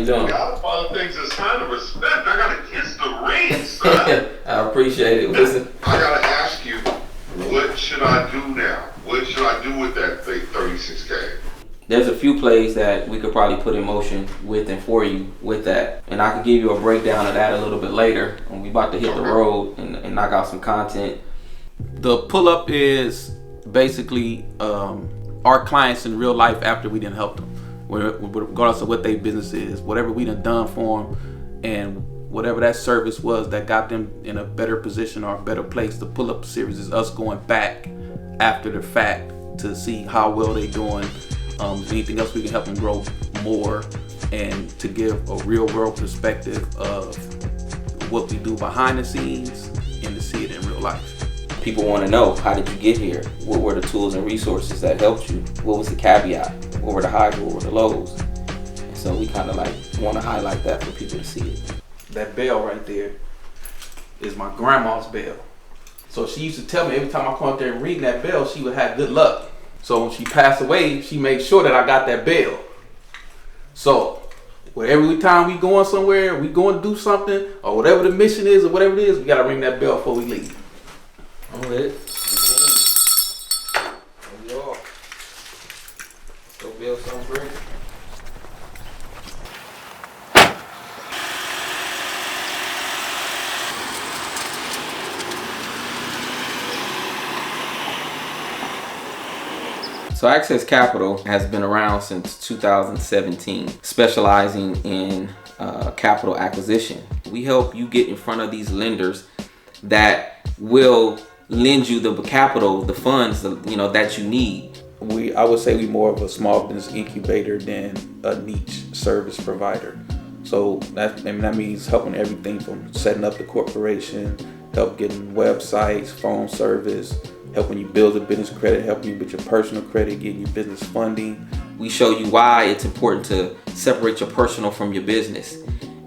you doing? Godfather things is kind of respect. I gotta kiss the ring, son. I appreciate it. Listen, I gotta ask you, what should I do now? What should I do with that big 36K? there's a few plays that we could probably put in motion with and for you with that. And I could give you a breakdown of that a little bit later when we about to hit the road and knock out some content. The pull-up is basically our clients in real life after we didn't help them. Regardless of what their business is, whatever we done for them, and whatever that service was that got them in a better position or a better place. The pull-up series is us going back after the fact to see how well they're doing. Anything else we can help them grow more, and to give a real world perspective of what we do behind the scenes and to see it in real life. People want to know, how did you get here? What were the tools and resources that helped you? What was the caveat? What were the highs? What were the lows? And so we kind of like want to highlight that for people to see it. That bell right there is my grandma's bell. So she used to tell me every time I come up there and ring that bell, she would have good luck. So when she passed away, she made sure that I got that bell. So every time we going somewhere, we going to do something, or whatever the mission is, or whatever it is, we got to ring that bell before we leave. I'm with it. There we are. Go build something great. So AXS Capital has been around since 2017, specializing in capital acquisition. We help you get in front of these lenders that will lend you the capital, the funds, that you need. I would say we more of a small business incubator than a niche service provider. So that means helping everything from setting up the corporation, help getting websites, phone service, helping you build a business credit, helping you with your personal credit, getting you business funding. We show you why it's important to separate your personal from your business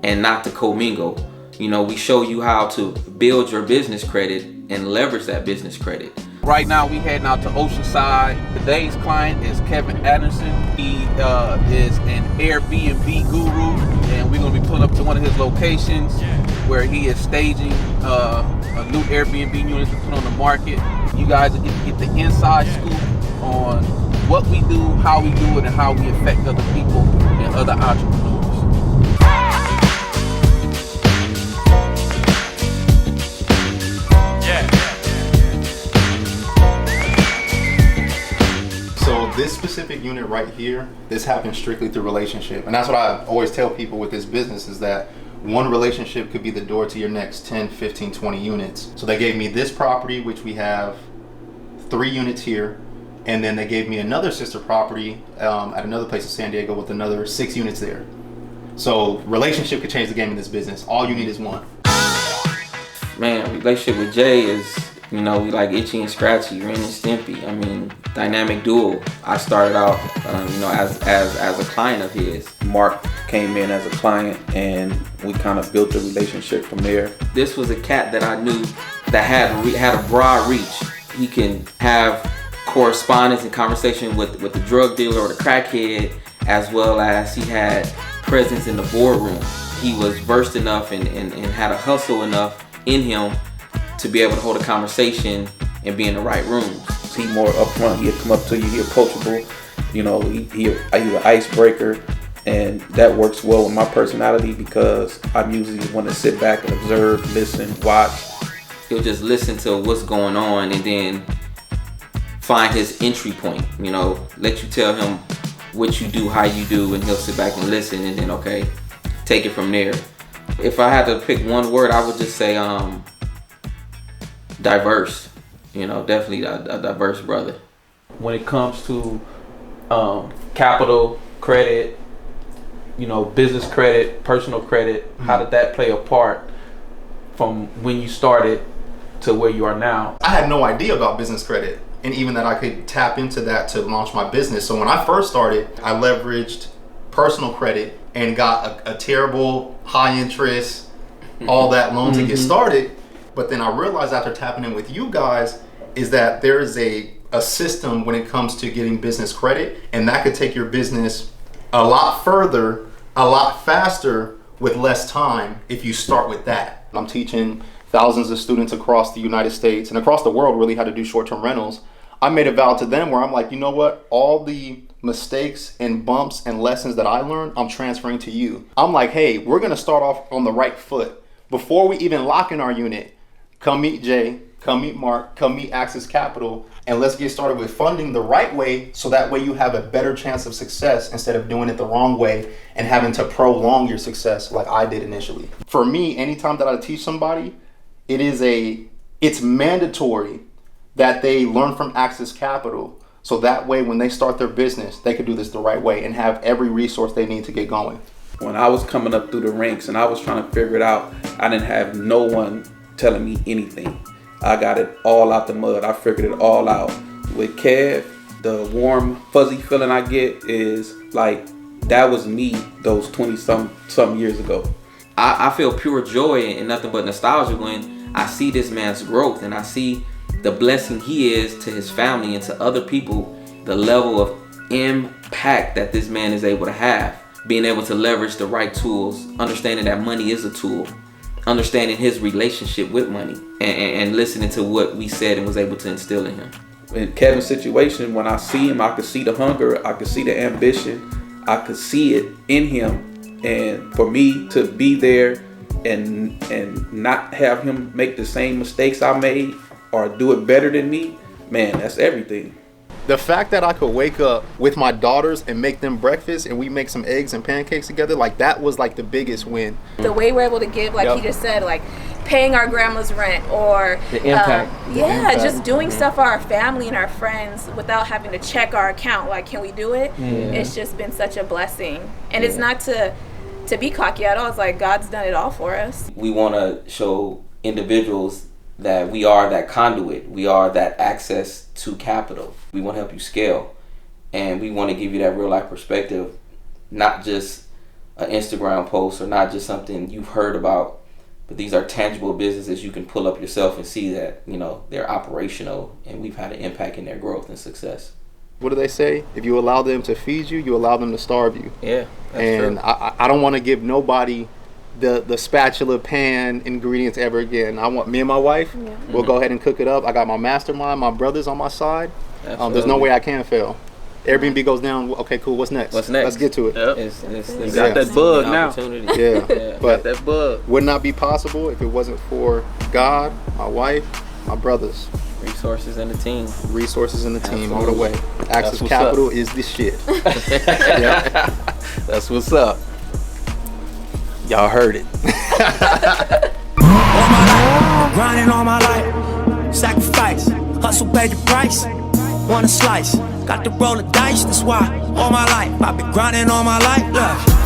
and not to commingle. We show you how to build your business credit and leverage that business credit. Right now we heading out to Oceanside. Today's client is Kevin Anderson. He is an AirBnB guru, and we're gonna be pulling up to one of his locations where he is staging a new Airbnb unit to put on the market. You guys will get the inside scoop on what we do, how we do it, and how we affect other people and other entrepreneurs. So this specific unit right here, this happens strictly through relationship. And that's what I always tell people with this business, is that one relationship could be the door to your next 10, 15, 20 units. So they gave me this property, which we have 3 units here. And then they gave me another sister property at another place in San Diego with another 6 units there. So relationship could change the game in this business. All you need is one. Man, relationship with Jay is, we like Itchy and Scratchy, Ren and Stimpy. Dynamic duo. I started out, as a client of his. Mark came in as a client, and we kind of built a relationship from there. This was a cat that I knew that had a broad reach. He can have correspondence and conversation with the drug dealer or the crackhead, as well as he had presence in the boardroom. He was versed enough and had a hustle enough in him to be able to hold a conversation and be in the right rooms. He more upfront. He'll come up to you. He's approachable. He's an icebreaker, and that works well with my personality because I'm usually want to sit back and observe, listen, watch. He'll just listen to what's going on and then find his entry point. Let you tell him what you do, how you do, and he'll sit back and listen, and then take it from there. If I had to pick one word, I would just say diverse. Definitely a diverse brother. When it comes to capital, credit, business credit, personal credit, how did that play a part from when you started to where you are now? I had no idea about business credit, and even that I could tap into that to launch my business. So when I first started, I leveraged personal credit and got a terrible high interest, all that loan to get started. But then I realized after tapping in with you guys is that there is a system when it comes to getting business credit, and that could take your business a lot further a lot faster with less time if you start with that. I'm teaching thousands of students across the United States and across the world really how to do short-term rentals. I made a vow to them where I'm like, you know what? All the mistakes and bumps and lessons that I learned, I'm transferring to you. I'm like, hey, we're gonna start off on the right foot. Before we even lock in our unit, come meet Jay, come meet Mark, come meet AXS Capital, and let's get started with funding the right way so that way you have a better chance of success instead of doing it the wrong way and having to prolong your success like I did initially. For me, anytime that I teach somebody, it's mandatory that they learn from AXS Capital so that way when they start their business, they can do this the right way and have every resource they need to get going. When I was coming up through the ranks and I was trying to figure it out, I didn't have no one telling me anything. I got it all out the mud. I figured it all out. With Kev, the warm, fuzzy feeling I get is like that was me those 20-some years ago. I feel pure joy and nothing but nostalgia when I see this man's growth and I see the blessing he is to his family and to other people, the level of impact that this man is able to have, being able to leverage the right tools, understanding that money is a tool, understanding his relationship with money, and listening to what we said and was able to instill in him. In Kevin's situation, when I see him, I could see the hunger, I could see the ambition, I could see it in him. And for me to be there and not have him make the same mistakes I made or do it better than me, man, that's everything. The fact that I could wake up with my daughters and make them breakfast and we make some eggs and pancakes together, like that was like the biggest win. The way we're able to give, like he just said, like paying our grandma's rent or The impact. just doing stuff for our family and our friends without having to check our account. Like, can we do it? It's just been such a blessing. And it's not to be cocky at all. It's like God's done it all for us. We want to show individuals that we are that conduit. We are that access to capital. We want to help you scale. And we want to give you that real life perspective, not just an Instagram post or not just something you've heard about, but these are tangible businesses you can pull up yourself and see that, you know, they're operational and we've had an impact in their growth and success. What do they say? If you allow them to feed you, you allow them to starve you. Yeah, that's and true. I don't want to give nobody the spatula pan ingredients ever again. I want me and my wife, we'll go ahead and cook it up. I got my mastermind, my brothers on my side. There's no way I can fail. Airbnb goes down. Okay, cool. What's next? Let's get to it. Yep. It's got that bug now. Yeah, but That bug would not be possible if it wasn't for God, my wife, my brothers. Resources and the team. Resources in the team all the way. That's AXS what's Capital is the shit. That's what's up. Y'all heard it. All my life, grinding all my life, sacrifice, hustle paid the price, want a slice, got to roll the dice, that's why all my life, I've been grinding all my life, look.